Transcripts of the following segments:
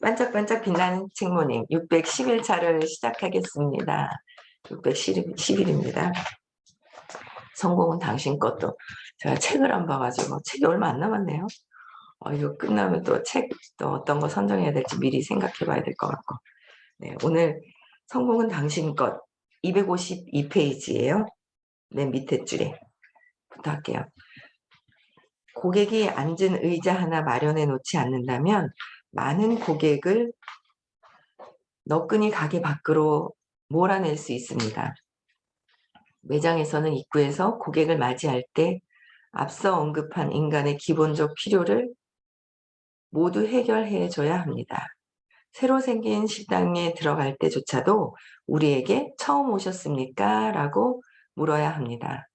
반짝반짝 빛나는 책모닝 611차를 시작하겠습니다. 611입니다. 성공은 당신 것도. 제가 책을 안 봐가지고 책이 얼마 안 남았네요. 이거 끝나면 또 책 또 어떤 거 선정해야 될지 미리 생각해 봐야 될 것 같고. 네, 오늘 성공은 당신 것 252페이지예요. 맨 밑에 줄에 부탁할게요. 고객이 앉은 의자 하나 마련해 놓지 않는다면 많은 고객을 너끈히 가게 밖으로 몰아낼 수 있습니다. 매장에서는 입구에서 고객을 맞이할 때 앞서 언급한 인간의 기본적 필요를 모두 해결해 줘야 합니다. 새로 생긴 식당에 들어갈 때조차도 우리에게 처음 오셨습니까? 라고 물어야 합니다.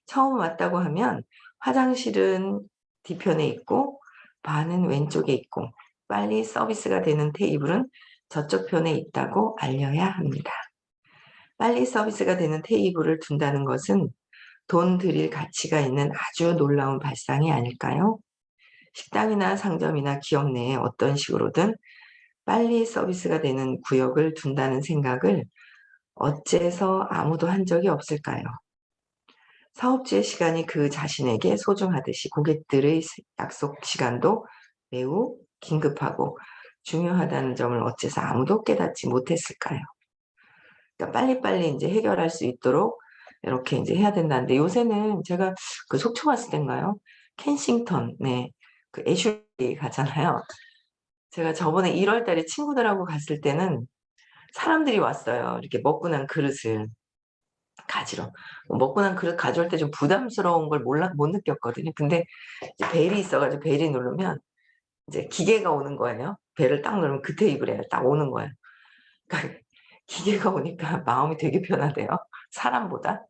처음 왔다고 하면 화장실은 뒤편에 있고 바는 왼쪽에 있고 빨리 서비스가 되는 테이블은 저쪽 편에 있다고 알려야 합니다. 빨리 서비스가 되는 테이블을 둔다는 것은 돈 들일 가치가 있는 아주 놀라운 발상이 아닐까요? 식당이나 상점이나 기업 내에 어떤 식으로든 빨리 서비스가 되는 구역을 둔다는 생각을 어째서 아무도 한 적이 없을까요? 사업주의 시간이 그 자신에게 소중하듯이 고객들의 약속 시간도 매우 긴급하고 중요하다는 점을 어째서 아무도 깨닫지 못했을까요? 그러니까 빨리빨리 이제 해결할 수 있도록 이렇게 이제 해야 된다는데 요새는 제가 그 속초 갔을 땐가요? 켄싱턴, 네. 그 애슐리 가잖아요. 제가 저번에 1월 달에 친구들하고 갔을 때는 사람들이 왔어요. 이렇게 먹고 난 그릇을 가지러. 먹고 난 그릇 가져올 때 좀 부담스러운 걸 못 느꼈거든요. 근데 이제 벨이 있어가지고 벨이 누르면 이제 기계가 오는 거예요. 벨을 딱 누르면 그 테이블에 딱 오는 거예요. 그러니까 기계가 오니까 마음이 되게 편하대요. 사람보다.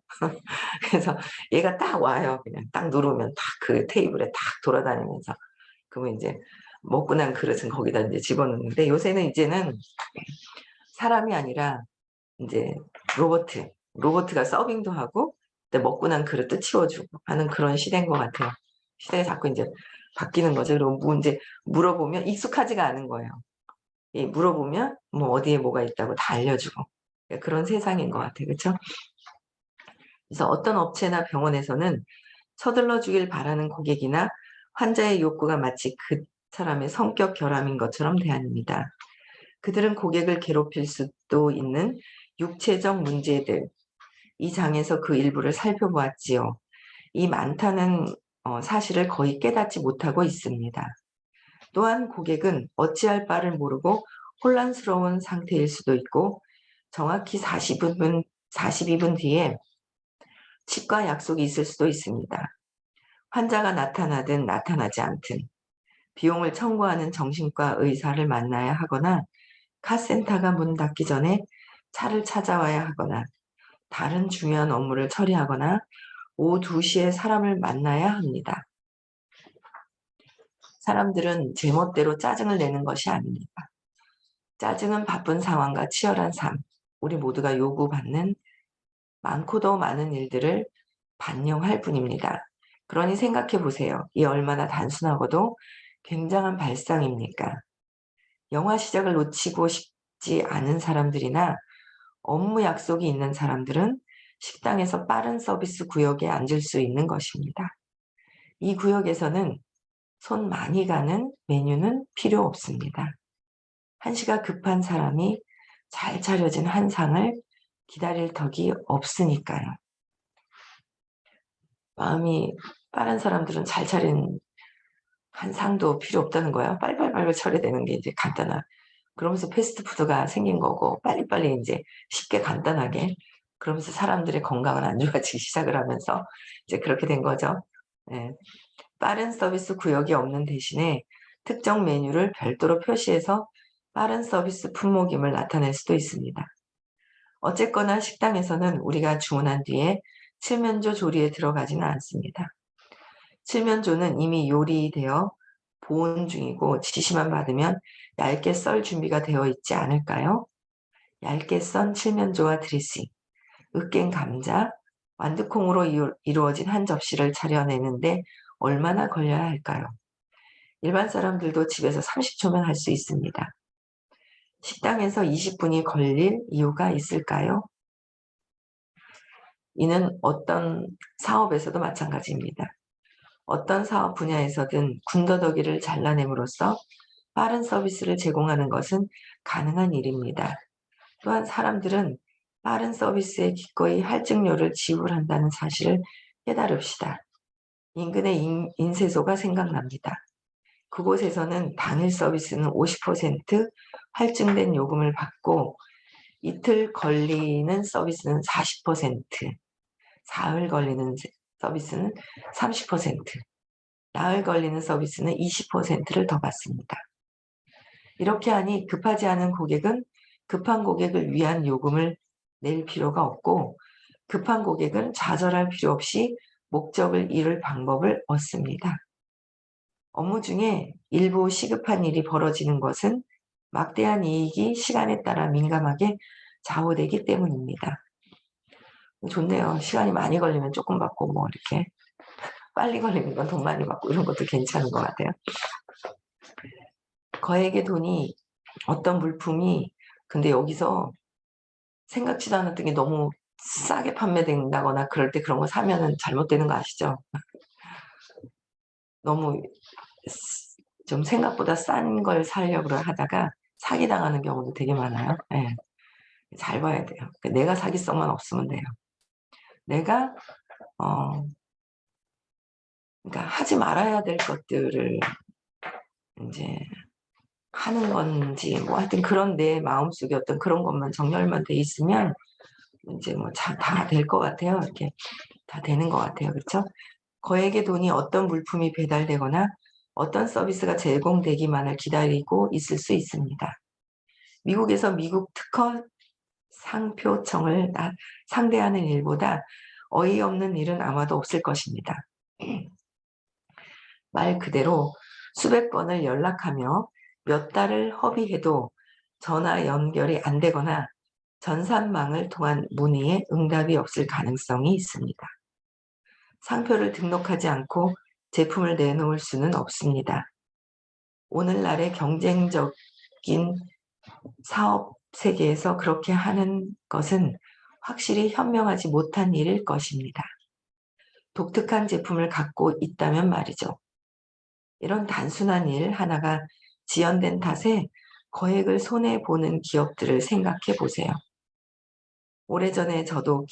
그래서 얘가 딱 와요. 그냥 딱 누르면 딱 그 테이블에 딱 돌아다니면서. 그러면 이제 먹고 난 그릇은 거기다 이제 집어넣는데 요새는 이제는 사람이 아니라 이제 로버트가 서빙도 하고 먹고 난 그릇도 치워주고 하는 그런 시대인 것 같아요. 시대가 자꾸 이제 바뀌는 거죠. 그리고 이제 물어보면 익숙하지가 않은 거예요. 예, 물어보면 뭐 어디에 뭐가 있다고 다 알려주고 그런 세상인 것 같아요. 그렇죠? 그래서 어떤 업체나 병원에서는 서둘러 주길 바라는 고객이나 환자의 욕구가 마치 그 사람의 성격 결함인 것처럼 대합니다. 그들은 고객을 괴롭힐 수도 있는 육체적 문제들, 이 장에서 그 일부를 살펴보았지요. 이 많다는 사실을 거의 깨닫지 못하고 있습니다. 또한 고객은 어찌할 바를 모르고 혼란스러운 상태일 수도 있고 정확히 42분 뒤에 치과 약속이 있을 수도 있습니다. 환자가 나타나든 나타나지 않든 비용을 청구하는 정신과 의사를 만나야 하거나 카센터가 문 닫기 전에 차를 찾아와야 하거나 다른 중요한 업무를 처리하거나 오후 2시에 사람을 만나야 합니다. 사람들은 제멋대로 짜증을 내는 것이 아닙니다. 짜증은 바쁜 상황과 치열한 삶, 우리 모두가 요구받는 많고도 많은 일들을 반영할 뿐입니다. 그러니 생각해 보세요. 이 얼마나 단순하고도 굉장한 발상입니까? 영화 시작을 놓치고 싶지 않은 사람들이나 업무 약속이 있는 사람들은 식당에서 빠른 서비스 구역에 앉을 수 있는 것입니다. 이 구역에서는 손 많이 가는 메뉴는 필요 없습니다. 한시가 급한 사람이 잘 차려진 한 상을 기다릴 턱이 없으니까요. 마음이 빠른 사람들은 잘 차린 한 상도 필요 없다는 거예요. 빨리빨리 처리되는 게 이제 간단한. 그러면서 패스트푸드가 생긴 거고 빨리빨리 이제 쉽게 간단하게 그러면서 사람들의 건강은 안 좋아지기 시작을 하면서 이제 그렇게 된 거죠. 예. 빠른 서비스 구역이 없는 대신에 특정 메뉴를 별도로 표시해서 빠른 서비스 품목임을 나타낼 수도 있습니다. 어쨌거나 식당에서는 우리가 주문한 뒤에 칠면조 조리에 들어가지는 않습니다. 칠면조는 이미 요리되어 보온 중이고 지시만 받으면 얇게 썰 준비가 되어 있지 않을까요? 얇게 썬 칠면조와 드레싱, 으깬 감자, 완두콩으로 이루어진 한 접시를 차려내는데 얼마나 걸려야 할까요? 일반 사람들도 집에서 30초면 할 수 있습니다. 식당에서 20분이 걸릴 이유가 있을까요? 이는 어떤 사업에서도 마찬가지입니다. 어떤 사업 분야에서든 군더더기를 잘라냄으로써 빠른 서비스를 제공하는 것은 가능한 일입니다. 또한 사람들은 빠른 서비스에 기꺼이 할증료를 지불한다는 사실을 깨달읍시다. 인근의 인쇄소가 생각납니다. 그곳에서는 당일 서비스는 50% 할증된 요금을 받고 이틀 걸리는 서비스는 40%, 사흘 걸리는 서비스는 30%, 나흘 걸리는 서비스는 20%를 더 받습니다. 이렇게 하니 급하지 않은 고객은 급한 고객을 위한 요금을 낼 필요가 없고 급한 고객은 좌절할 필요 없이 목적을 이룰 방법을 얻습니다. 업무 중에 일부 시급한 일이 벌어지는 것은 막대한 이익이 시간에 따라 민감하게 좌우되기 때문입니다. 좋네요. 시간이 많이 걸리면 조금 받고 뭐 이렇게 빨리 걸리는 건 돈 많이 받고 이런 것도 괜찮은 것 같아요. 거액의 돈이 어떤 물품이 근데 여기서 생각지도 않았던 게 너무 싸게 판매된다거나 그럴 때 그런 거 사면은 잘못되는 거 아시죠? 너무 좀 생각보다 싼 걸 사려고 하다가 사기당하는 경우도 되게 많아요. 예. 잘 봐야 돼요. 내가 사기성만 없으면 돼요. 내가 그러니까 하지 말아야 될 것들을 인제 하는 건지 뭐 하여튼 그런 내 마음속에 어떤 그런 것만 정렬만 돼 있으면 인제 뭐 잘 다 될 것 같아요. 이렇게 다 되는 것 같아요. 그쵸? 거액의 돈이 어떤 물품이 배달되거나 어떤 서비스가 제공되기만을 기다리고 있을 수 있습니다. 미국에서 미국 특허 상표청을 상대하는 일보다 어이없는 일은 아마도 없을 것입니다. 말 그대로 수백 번을 연락하며 몇 달을 허비해도 전화 연결이 안 되거나 전산망을 통한 문의에 응답이 없을 가능성이 있습니다. 상표를 등록하지 않고 제품을 내놓을 수는 없습니다. 오늘날의 경쟁적인 사업 세계에서 그렇게 하는 것은 확실히 현명하지 못한 일일 것입니다. 독특한 제품을 갖고 있다면 말이죠. 이런 단순한 일 하나가 지연된 탓에 거액을 손해보는 기업들을 생각해 보세요. 오래전에 저도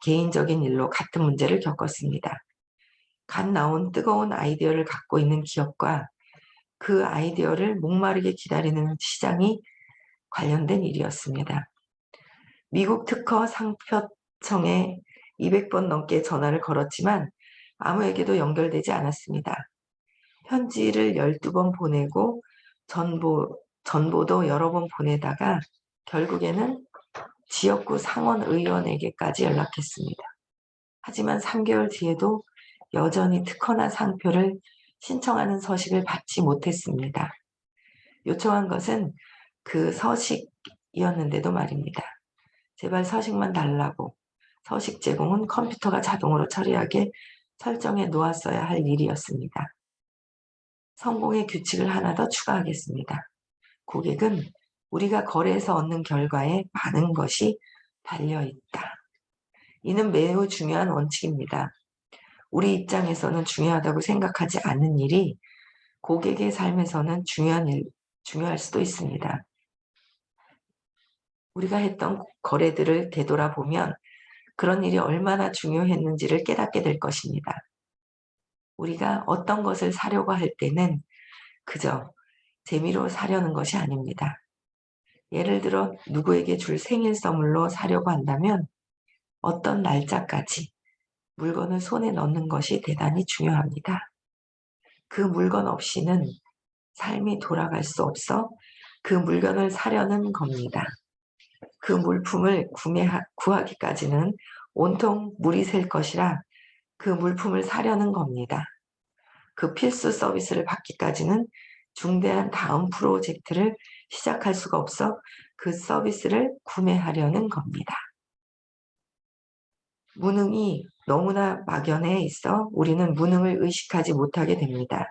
개인적인 일로 같은 문제를 겪었습니다. 갓 나온 뜨거운 아이디어를 갖고 있는 기업과 그 아이디어를 목마르게 기다리는 시장이 관련된 일이었습니다. 미국 특허 상표청에 200번 넘게 전화를 걸었지만 아무에게도 연결되지 않았습니다. 편지를 12번 보내고 전보도 여러 번 보내다가 결국에는 지역구 상원의원에게까지 연락했습니다. 하지만 3개월 뒤에도 여전히 특허나 상표를 신청하는 서식을 받지 못했습니다. 요청한 것은 그 서식이었는데도 말입니다. 제발 서식만 달라고. 서식 제공은 컴퓨터가 자동으로 처리하게 설정해 놓았어야 할 일이었습니다. 성공의 규칙을 하나 더 추가하겠습니다. 고객은 우리가 거래에서 얻는 결과에 많은 것이 달려있다. 이는 매우 중요한 원칙입니다. 우리 입장에서는 중요하다고 생각하지 않는 일이 고객의 삶에서는 중요할 수도 있습니다. 우리가 했던 거래들을 되돌아보면 그런 일이 얼마나 중요했는지를 깨닫게 될 것입니다. 우리가 어떤 것을 사려고 할 때는 그저 재미로 사려는 것이 아닙니다. 예를 들어 누구에게 줄 생일 선물로 사려고 한다면 어떤 날짜까지 물건을 손에 넣는 것이 대단히 중요합니다. 그 물건 없이는 삶이 돌아갈 수 없어 그 물건을 사려는 겁니다. 그 물품을 구하기까지는 온통 물이 셀 것이라 그 물품을 사려는 겁니다. 그 필수 서비스를 받기까지는 중대한 다음 프로젝트를 시작할 수가 없어 그 서비스를 구매하려는 겁니다. 무능이 너무나 막연해 있어 우리는 무능을 의식하지 못하게 됩니다.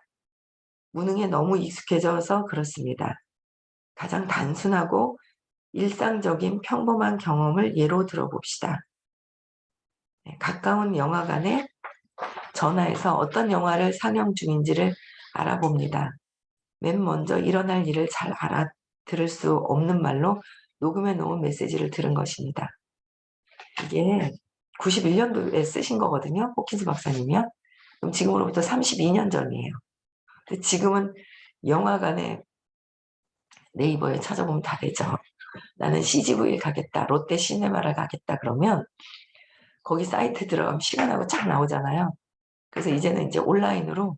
무능에 너무 익숙해져서 그렇습니다. 가장 단순하고 일상적인 평범한 경험을 예로 들어봅시다. 가까운 영화관에 전화해서 어떤 영화를 상영 중인지를 알아봅니다. 맨 먼저 일어날 일을 잘 알아들을 수 없는 말로 녹음해 놓은 메시지를 들은 것입니다. 이게 91년도에 쓰신 거거든요. 호킨스 박사님이요. 그럼 지금으로부터 32년 전이에요. 근데 지금은 영화관에 네이버에 찾아보면 다 되죠. 나는 CGV에 가겠다, 롯데 시네마를 가겠다 그러면 거기 사이트 들어가면 시간하고 쫙 나오잖아요. 그래서 이제는 이제 온라인으로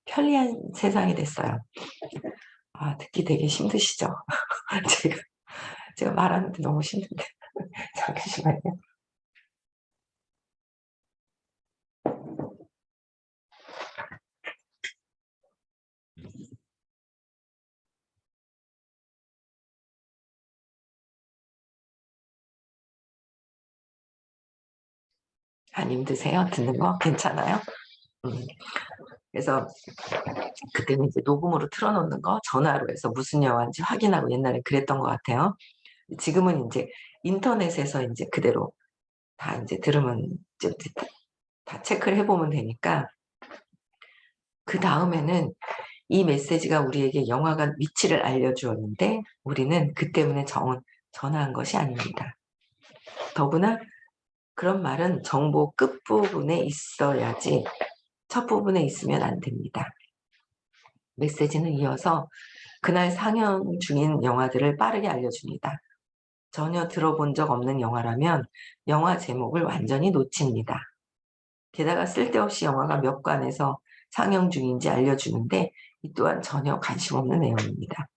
편리한 세상이 됐어요. 아, 듣기 되게 힘드시죠? 제가 말하는데 너무 힘든데. 잠시만요. 안 힘드세요? 듣는 거? 괜찮아요? 그래서 그때는 이제 녹음으로 틀어놓는 거 전화로 해서 무슨 영화인지 확인하고 옛날에 그랬던 것 같아요. 지금은 이제 인터넷에서 이제 그대로 다 이제 들으면 이제 다 체크를 해보면 되니까 그 다음에는 이 메시지가 우리에게 영화관 위치를 알려주었는데 우리는 그 때문에 전화한 것이 아닙니다. 더구나 그런 말은 정보 끝부분에 있어야지 첫 부분에 있으면 안 됩니다. 메시지는 이어서 그날 상영 중인 영화들을 빠르게 알려줍니다. 전혀 들어본 적 없는 영화라면 영화 제목을 완전히 놓칩니다. 게다가 쓸데없이 영화가 몇 관에서 상영 중인지 알려주는데 이 또한 전혀 관심 없는 내용입니다.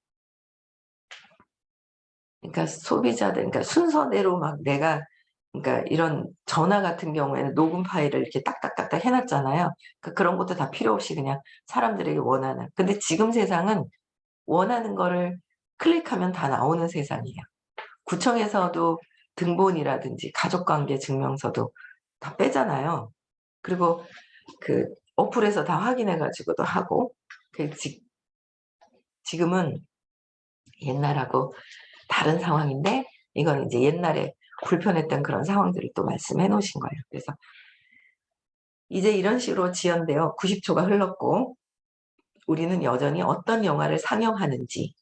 그러니까 소비자들, 그러니까 순서대로 막 내가, 그러니까 이런 전화 같은 경우에는 녹음 파일을 이렇게 딱딱딱딱 해놨잖아요. 그러니까 그런 것도 다 필요 없이 그냥 사람들에게 원하는. 근데 지금 세상은 원하는 거를 클릭하면 다 나오는 세상이에요. 구청에서도 등본이라든지 가족관계 증명서도 다 빼잖아요. 그리고 그 어플에서 다 확인해가지고도 하고, 그 지금은 옛날하고 다른 상황인데 이건 이제 옛날에 불편했던 그런 상황들을 또 말씀해 놓으신 거예요. 그래서 이제 이런 식으로 지연되어 90초가 흘렀고 우리는 여전히 어떤 영화를 상영하는지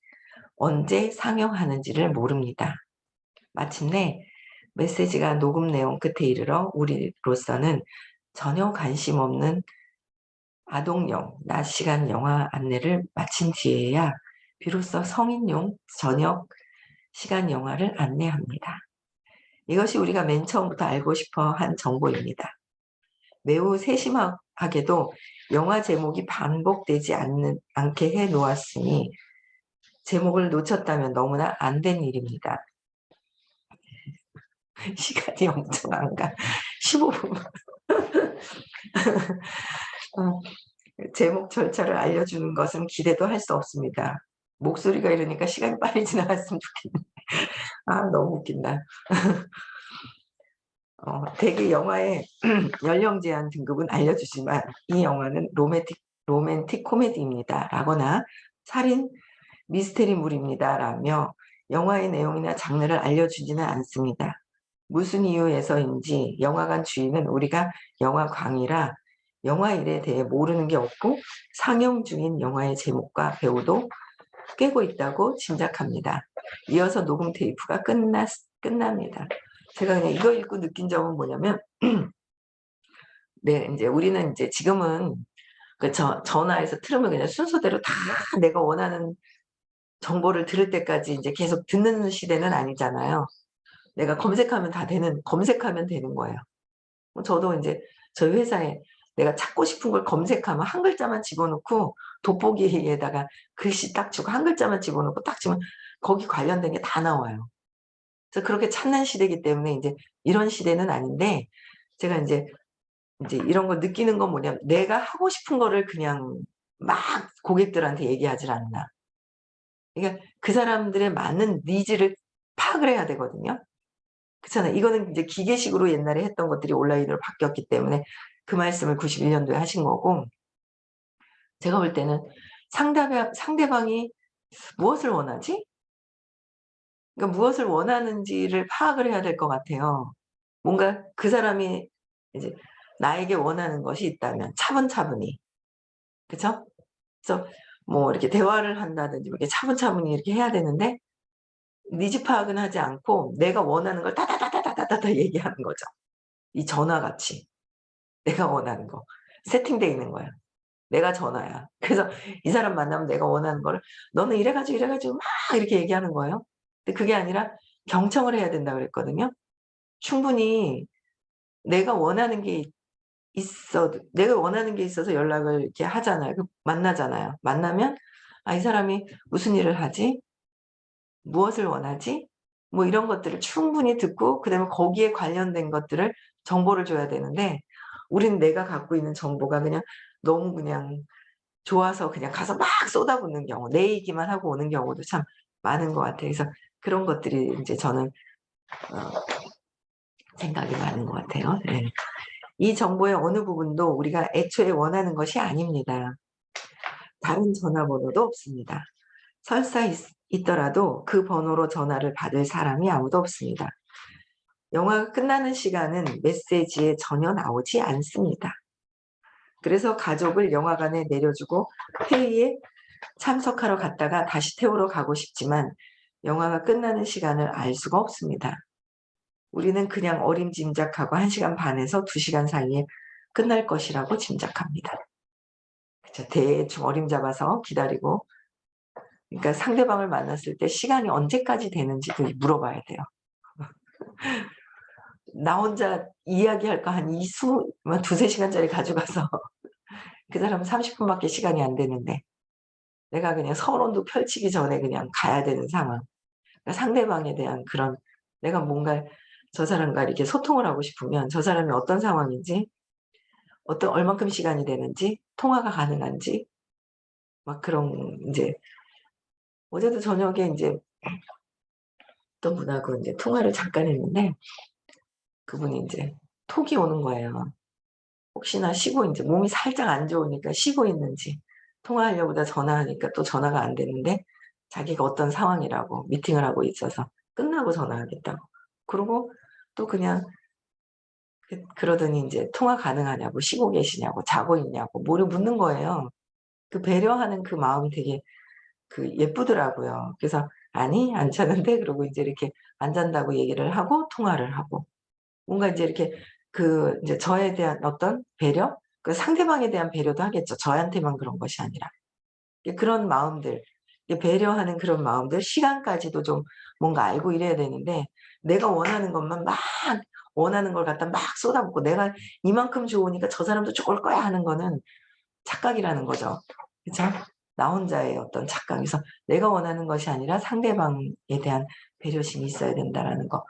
언제 상영하는지를 모릅니다. 마침내 메시지가 녹음 내용 끝에 이르러 우리로서는 전혀 관심 없는 아동용 낮 시간 영화 안내를 마친 뒤에야 비로소 성인용 저녁 시간 영화를 안내합니다. 이것이 우리가 맨 처음부터 알고 싶어 한 정보입니다. 매우 세심하게도 영화 제목이 반복되지 않게 해 놓았으니 제목을 놓쳤다면 너무나 안 된 일입니다. 시간이 엄청 안 가. 15분. 제목 절차를 알려주는 것은 기대도 할 수 없습니다. 목소리가 이러니까 시간이 빨리 지나갔으면 좋겠네. 아, 너무 웃긴다. 대개 영화의 연령 제한 등급은 알려주지만 이 영화는 로맨틱 코미디입니다. 라거나 살인 미스테리물입니다. 라며 영화의 내용이나 장르를 알려주지는 않습니다. 무슨 이유에서인지 영화관 주인은 우리가 영화광이라 영화 일에 대해 모르는 게 없고 상영 중인 영화의 제목과 배우도 깨고 있다고 짐작합니다. 이어서 녹음 테이프가 끝납니다. 제가 그냥 이거 읽고 느낀 점은 뭐냐면 네, 이제 우리는 이제 지금은 그 전화해서 틀으면 그냥 순서대로 다 내가 원하는 정보를 들을 때까지 이제 계속 듣는 시대는 아니잖아요. 내가 검색하면 되는 거예요. 저도 이제 저희 회사에 내가 찾고 싶은 걸 검색하면 한 글자만 집어넣고 돋보기에다가 글씨 딱 주고 한 글자만 집어넣고 딱 치면 거기 관련된 게 다 나와요. 그래서 그렇게 찾는 시대이기 때문에 이제 이런 시대는 아닌데 제가 이제 이런 걸 느끼는 건 뭐냐면 내가 하고 싶은 거를 그냥 막 고객들한테 얘기하질 않나. 그러니까 그 사람들의 맞는 니즈를 파악을 해야 되거든요. 그렇잖아요. 이거는 이제 기계식으로 옛날에 했던 것들이 온라인으로 바뀌었기 때문에 그 말씀을 91년도에 하신 거고 제가 볼 때는 상대방이 무엇을 원하지? 그러니까 무엇을 원하는지를 파악을 해야 될 것 같아요. 뭔가 그 사람이 이제 나에게 원하는 것이 있다면 차분차분히. 그쵸? 그래서 뭐 이렇게 대화를 한다든지 이렇게 차분차분히 이렇게 해야 되는데 니즈 파악은 하지 않고 내가 원하는 걸 따다다다다다다 얘기하는 거죠. 이 전화같이. 내가 원하는 거. 세팅돼 있는 거야. 내가 전화야. 그래서 이 사람 만나면 내가 원하는 거를 "너는 이래 가지고, 이래 가지고." 막 이렇게 얘기하는 거예요. 근데 그게 아니라 경청을 해야 된다 그랬거든요. 충분히 내가 원하는 게 내가 원하는 게 있어서 연락을 이렇게 하잖아요. 만나잖아요. 만나면 '아 이 사람이 무슨 일을 하지? 무엇을 원하지?' 뭐 이런 것들을 충분히 듣고 그다음에 거기에 관련된 것들을 정보를 줘야 되는데 우리는 내가 갖고 있는 정보가 그냥 너무 그냥 좋아서 그냥 가서 막 쏟아붓는 경우, 내 얘기만 하고 오는 경우도 참 많은 것 같아요. 그래서 그런 것들이 인제 저는 어 생각이 많은 것 같아요. 예. 이 정보의 어느 부분도 우리가 애초에 원하는 것이 아닙니다. 다른 전화번호도 없습니다. 설사 있더라도 그 번호로 전화를 받을 사람이 아무도 없습니다. 영화가 끝나는 시간은 메시지에 전혀 나오지 않습니다. 그래서 가족을 영화관에 내려주고 회의에 참석하러 갔다가 다시 태우러 가고 싶지만 영화가 끝나는 시간을 알 수가 없습니다. 우리는 그냥 어림짐작하고 1 시간 반에서 2 시간 사이에 끝날 것이라고 짐작합니다. 그쵸. 대충 어림잡아서 기다리고 그러니까 상대방을 만났을 때 시간이 언제까지 되는지도 물어봐야 돼요. 나 혼자 이야기할 거 한 뭐 2-3 시간짜리 가져가서 그 사람은 30 분밖에 시간이 안 되는데 내가 그냥 선언도 펼치기 전에 그냥 가야 되는 상황. 그러니까 상대방에 대한 그런 내가 뭔가 저 사람과 이렇게 소통을 하고 싶으면 저 사람이 어떤 상황인지 얼만큼 시간이 되는지 통화가 가능한지 막 그런 인제 어제도 저녁에 인제 어떤 분하고 인제 통화를 잠깐 했는데 그분이 인제 톡이 오는 거예요. 혹시나 쉬고 인제 몸이 살짝 안 좋으니까 쉬고 있는지 통화하려고 전화하니까 또 전화가 안 되는데 자기가 어떤 상황이라고 미팅을 하고 있어서 끝나고 전화하겠다고. 그러고 또 그냥 그러더니 인제 통화 가능하냐고 쉬고 계시냐고 자고 있냐고 뭐를 묻는 거예요. 그 배려하는 그 마음이 되게 예쁘더라고요. 그래서 "아니 안 자는데." 그러고 인제 이렇게 안 잔다고 얘기를 하고 통화를 하고 뭔가 인제 이렇게 인제 저에 대한 어떤 배려? 그 상대방에 대한 배려도 하겠죠. 저한테만 그런 것이 아니라. 그런 마음들 배려하는 그런 마음들 시간까지도 좀 뭔가 알고 이래야 되는데 내가 원하는 것만 막 원하는 걸 갖다 막 쏟아붓고 '내가 이만큼 좋으니까 저 사람도 좋을 거야.' 하는 거는 착각이라는 거죠. 그쵸? 나 혼자의 어떤 착각. 그래서 내가 원하는 것이 아니라 상대방에 대한 배려심이 있어야 된다라는 거.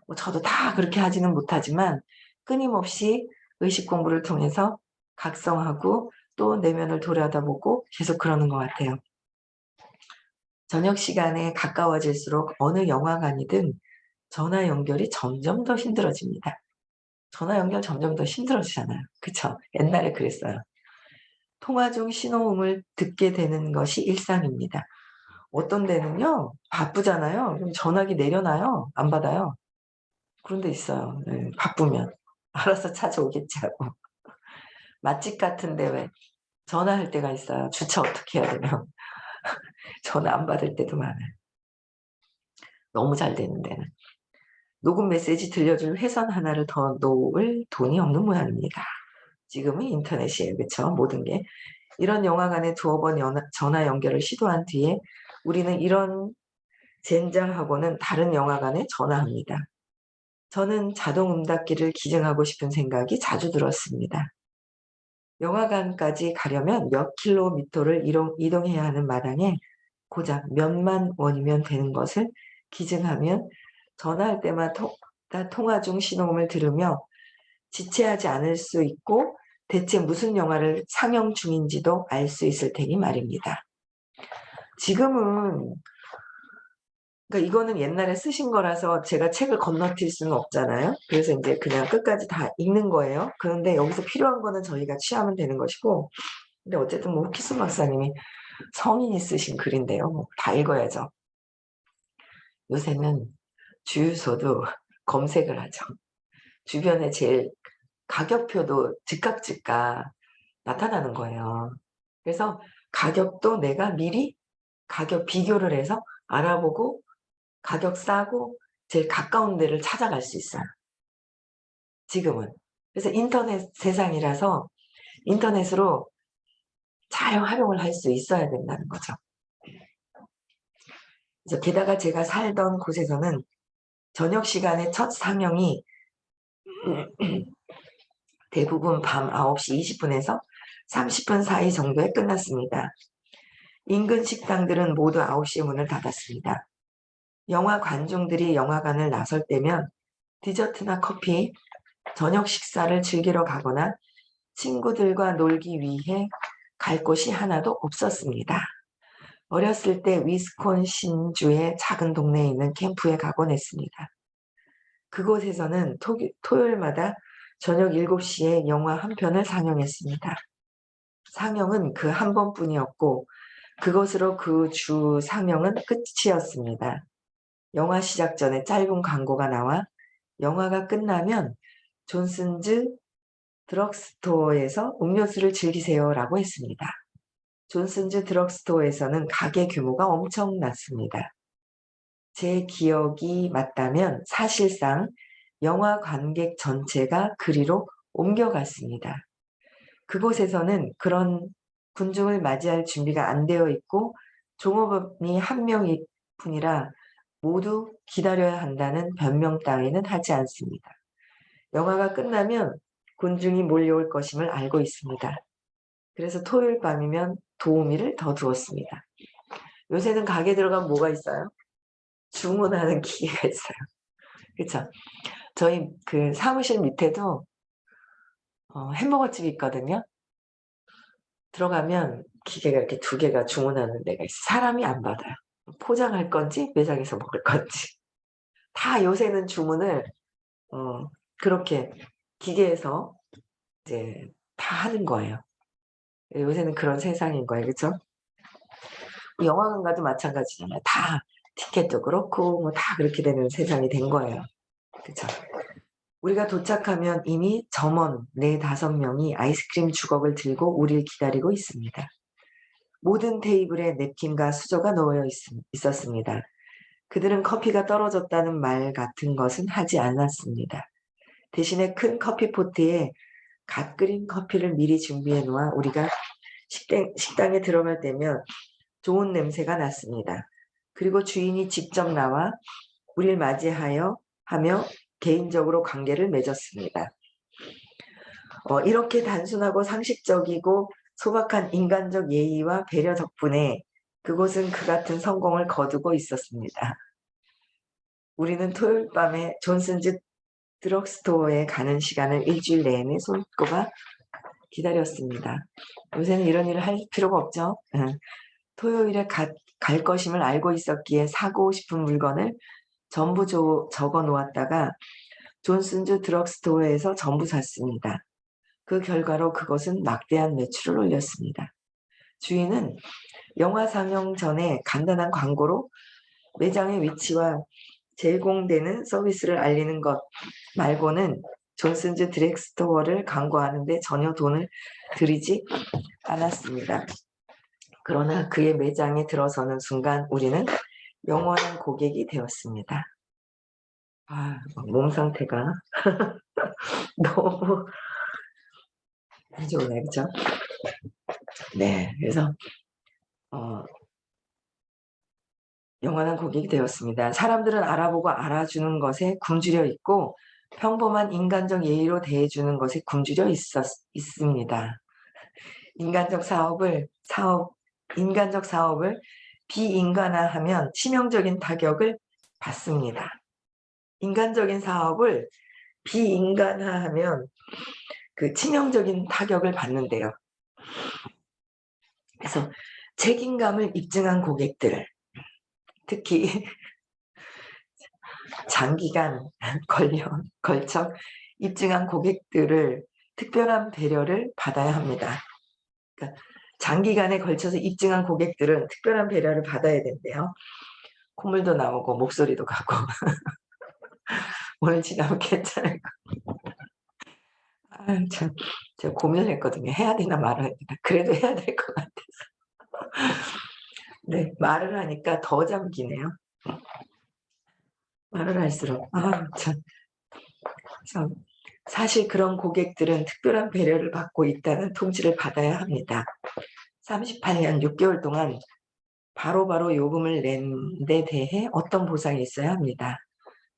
뭐 저도 다 그렇게 하지는 못하지만 끊임없이 의식 공부를 통해서 각성하고 또 내면을 돌아다보고 계속 그러는 것 같아요. 저녁 시간에 가까워질수록 어느 영화관이든 전화 연결이 점점 더 힘들어집니다. 전화 연결 점점 더 힘들어지잖아요. 그쵸? 옛날에 그랬어요. 통화 중 신호음을 듣게 되는 것이 일상입니다. 어떤 데는요 바쁘잖아요. 그럼 전화기 내려놔요. 안 받아요. 그런 데 있어요. 예 바쁘면. 알아서 찾아오겠지 하고. 맛집 같은 데 왜 전화할 때가 있어요. 주차 어떻게 해야 되면. 전화 안 받을 때도 많아요. 너무 잘 되는 데는. 녹음 메시지 들려줄 회선 하나를 더 놓을 돈이 없는 모양입니다. 지금은 인터넷이에요. 그쵸? 모든 게. 이런 영화관에 두어 번 전화 연결을 시도한 뒤에 우리는 이런 젠장하고는 다른 영화관에 전화합니다. 저는 자동 응답기를 기증하고 싶은 생각이 자주 들었습니다. 영화관까지 가려면 몇 킬로미터를 이동해야 하는 마당에 고작 몇만 원이면 되는 것을 기증하면 전화할 때마다 통화 중 신호음을 들으며 지체하지 않을 수 있고 대체 무슨 영화를 상영 중인지도 알 수 있을 테니 말입니다. 지금은 그러니까 이거는 옛날에 쓰신 거라서 제가 책을 건너뛸 수는 없잖아요. 그래서 인제 그냥 끝까지 다 읽는 거예요. 그런데 여기서 필요한 거는 저희가 취하면 되는 것이고 근데 어쨌든 뭐 후키스 박사님이 성인이 쓰신 글인데요. 뭐 다 읽어야죠. 요새는 주유소도 검색을 하죠. 주변에 제일 가격표도 즉각 나타나는 거예요. 그래서 가격도 내가 미리 가격 비교를 해서 알아보고 가격 싸고 제일 가까운 데를 찾아갈 수 있어요, 지금은. 그래서 인터넷 세상이라서 인터넷으로 잘 활용을 할 수 있어야 된다는 거죠. 그래서 게다가 제가 살던 곳에서는 저녁 시간에 첫 상영이 대부분 밤 9시 20분에서 30분 사이 정도에 끝났습니다. 인근 식당들은 모두 9시에 문을 닫았습니다. 영화 관중들이 영화관을 나설 때면 디저트나 커피, 저녁 식사를 즐기러 가거나 친구들과 놀기 위해 갈 곳이 하나도 없었습니다. 어렸을 때 위스콘신주의 작은 동네에 있는 캠프에 가곤 했습니다. 그곳에서는 토요일마다 저녁 7시에 영화 한 편을 상영했습니다. 상영은 그 한 번뿐이었고 그것으로 그 주 상영은 끝이었습니다. 영화 시작 전에 짧은 광고가 나와 영화가 끝나면 존슨즈 드럭스토어에서 음료수를 즐기세요라고 했습니다. 존슨즈 드럭스토어에서는 가게 규모가 엄청났습니다. 제 기억이 맞다면 사실상 영화 관객 전체가 그리로 옮겨갔습니다. 그곳에서는 그런 군중을 맞이할 준비가 안 되어 있고 종업원이 한 명일 뿐이라 모두 기다려야 한다는 변명 따위는 하지 않습니다. 영화가 끝나면 군중이 몰려올 것임을 알고 있습니다. 그래서 토요일 밤이면 도우미를 더 두었습니다. 요새는 가게 들어가면 뭐가 있어요? 주문하는 기계가 있어요. 그쵸? 저희 그 사무실 밑에도 햄버거 집이 있거든요. 들어가면 기계가 이렇게 2개가 주문하는 데가 있어요. 사람이 안 받아요. 포장할 건지 매장에서 먹을 건지. 다 요새는 주문을 그렇게 기계에서 이제 다 하는 거예요. 요새는 그런 세상인 거예요. 그쵸? 영화관 가도 마찬가지잖아요. 다 티켓도 그렇고 뭐 다 그렇게 되는 세상이 된 거예요. 그쵸? 우리가 도착하면 이미 점원 4-5명이 아이스크림 주걱을 들고 우리를 기다리고 있습니다. 모든 테이블에 냅킨과 수저가 놓여 있었습니다. 그들은 커피가 떨어졌다는 말 같은 것은 하지 않았습니다. 대신에 큰 커피포트에 갓 끓인 커피를 미리 준비해 놓아 우리가 식당에 들어갈 때면 좋은 냄새가 났습니다. 그리고 주인이 직접 나와 우리를 맞이하며 개인적으로 관계를 맺었습니다. 이렇게 단순하고 상식적이고 소박한 인간적 예의와 배려 덕분에 그곳은 그 같은 성공을 거두고 있었습니다. 우리는 토요일 밤에 존슨즈 드럭스토어에 가는 시간을 일주일 내내 손꼽아 기다렸습니다. 요새는 이런 일을 할 필요가 없죠. 토요일에 갈 것임을 알고 있었기에 사고 싶은 물건을 전부 적어 놓았다가 존슨즈 드럭스토어에서 전부 샀습니다. 그 결과로 그것은 막대한 매출을 올렸습니다. 주인은 영화 상영 전에 간단한 광고로 매장의 위치와 제공되는 서비스를 알리는 것 말고는 존슨즈 드럭스토어를 광고하는 데 전혀 돈을 들이지 않았습니다. 그러나 그의 매장에 들어서는 순간 우리는 영원한 고객이 되었습니다. 몸 상태가 너무 안 좋네, 그죠? 네, 그래서 영원한 고객이 되었습니다. 사람들은 알아보고 알아주는 것에 굶주려 있고 평범한 인간적 예의로 대해주는 것에 굶주려 있습니다. 인간적 사업을 비인간화하면 치명적인 타격을 받습니다. 인간적인 사업을 비인간화하면 그 치명적인 타격을 받는데요. 그래서 책임감을 입증한 고객들, 특히 장기간 걸쳐 입증한 고객들을 특별한 배려를 받아야 합니다. 그러니까 장기간에 걸쳐서 입증한 고객들은 특별한 배려를 받아야 된대요. 콧물도 나오고 목소리도 가고 오늘 지나면 괜찮을 것 참 제가 고민을 했거든요. 해야 되나 말아야 되나. 그래도 해야 될 것 같아서. 네. 말을 하니까 더 잠기네요. 말을 할수록 참 사실 그런 고객들은 특별한 배려를 받고 있다는 통지를 받아야 합니다. 38년 6개월 동안 바로바로 요금을 낸 데 대해 어떤 보상이 있어야 합니다.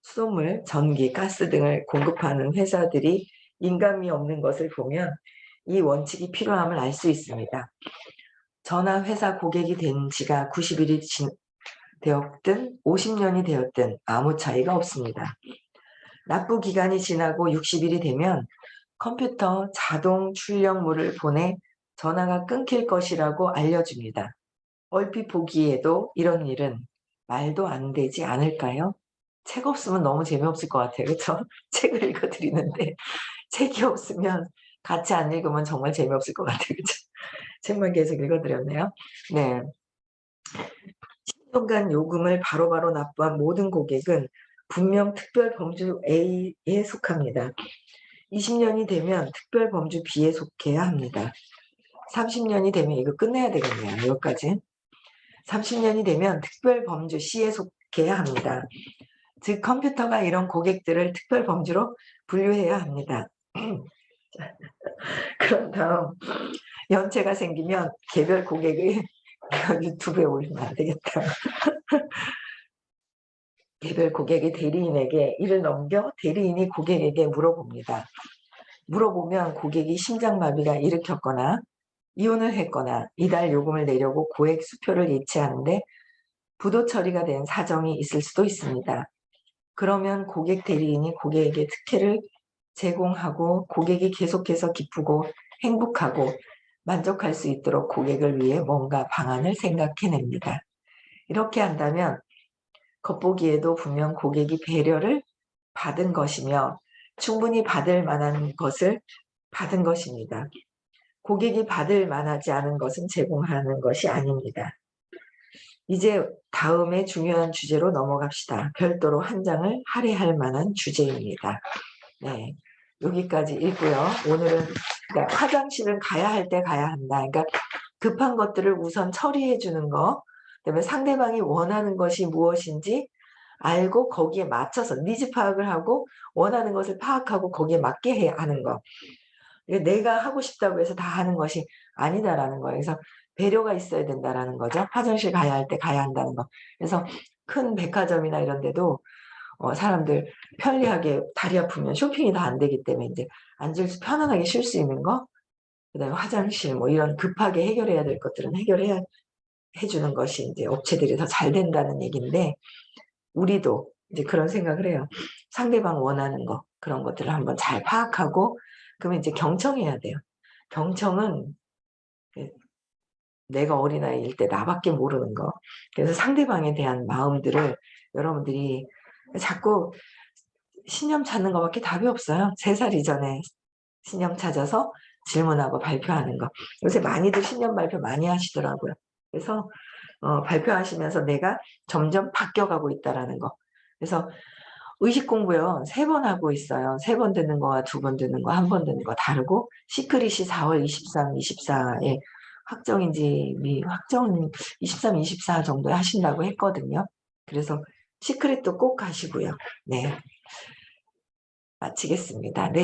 수돗물, 전기, 가스 등을 공급하는 회사들이 인감이 없는 것을 보면 이 원칙이 필요함을 알 수 있습니다. 저나 회사 고객이 된 지가 90일이 되었든 50년이 되었든 아무 차이가 없습니다. 납부 기간이 지나고 60일이 되면 컴퓨터 자동 출력물을 보내 전화가 끊길 것이라고 알려줍니다. 얼핏 보기에도 이런 일은 말도 안 되지 않을까요? 책 없으면 너무 재미없을 것 같아요. 그쵸? 책을 읽어드리는데 책이 없으면 같이 안 읽으면 정말 재미없을 것 같아요. 그쵸? 책만 계속 읽어드렸네요. 네. 10년간 요금을 바로바로 납부한 모든 고객은 분명 특별범주 A에 속합니다. 20년이 되면 특별범주 B에 속해야 합니다. 30년이 되면 이거 끝내야 되겠네요. 여기까지. 30년이 되면 특별범주 C에 속해야 합니다. 즉 컴퓨터가 이런 고객들을 특별범주로 분류해야 합니다. 그런 다음 연체가 생기면 개별 고객의 유튜브에 올리면 안 되겠다. 개별 고객이 대리인에게 이를 넘겨 대리인이 고객에게 물어봅니다. 물어보면 고객이 심장마비가 일으켰거나 이혼을 했거나 이달 요금을 내려고 고액 수표를 예치하는데 부도 처리가 된 사정이 있을 수도 있습니다. 그러면 고객 대리인이 고객에게 특혜를 제공하고 고객이 계속해서 기쁘고 행복하고 만족할 수 있도록 고객을 위해 뭔가 방안을 생각해냅니다. 이렇게 한다면 겉보기에도 분명 고객이 배려를 받은 것이며 충분히 받을 만한 것을 받은 것입니다. 고객이 받을 만하지 않은 것은 제공하는 것이 아닙니다. 이제 다음에 중요한 주제로 넘어갑시다. 별도로 한 장을 할애할 만한 주제입니다. 네, 여기까지 읽고요. 오늘은 그러니까 화장실은 가야 할 때 가야 한다. 그러니까 급한 것들을 우선 처리해 주는 거, 그다음에 상대방이 원하는 것이 무엇인지 알고 거기에 맞춰서 니즈 파악을 하고 원하는 것을 파악하고 거기에 맞게 해야 하는 거. 내가 하고 싶다고 해서 다 하는 것이 아니다라는 거예요. 그래서 배려가 있어야 된다라는 거죠. 화장실 가야 할 때 가야 한다는 거. 그래서 큰 백화점이나 이런 데도 사람들 편리하게 다리 아프면 쇼핑이 다 안 되기 때문에 이제 앉을 수 편안하게 쉴 수 있는 거, 그다음에 화장실 뭐 이런 급하게 해결해야 될 것들은 해 주는 것이 이제 업체들이 더 잘 된다는 얘기인데 우리도 이제 그런 생각을 해요. 상대방 원하는 거 그런 것들을 한번 잘 파악하고 그러면 이제 경청해야 돼요. 경청은 그 내가 어린아이일 때 나밖에 모르는 거. 그래서 상대방에 대한 마음들을 여러분들이 자꾸 신념 찾는 거밖에 답이 없어요. 3살 이전에 신념 찾아서 질문하고 발표하는 거. 요새 많이들 신념 발표 많이 하시더라고요. 그래서 발표하시면서 내가 점점 바뀌어가고 있다라는 거. 그래서 의식 공부요. 3번 하고 있어요. 3번 듣는 거와 2번 듣는 거, 1번 듣는 거 다르고 시크릿이 4월 23, 24에 확정인지 확정 23, 24 정도에 하신다고 했거든요. 그래서 시크릿도 꼭 하시고요. 네. 마치겠습니다. 네.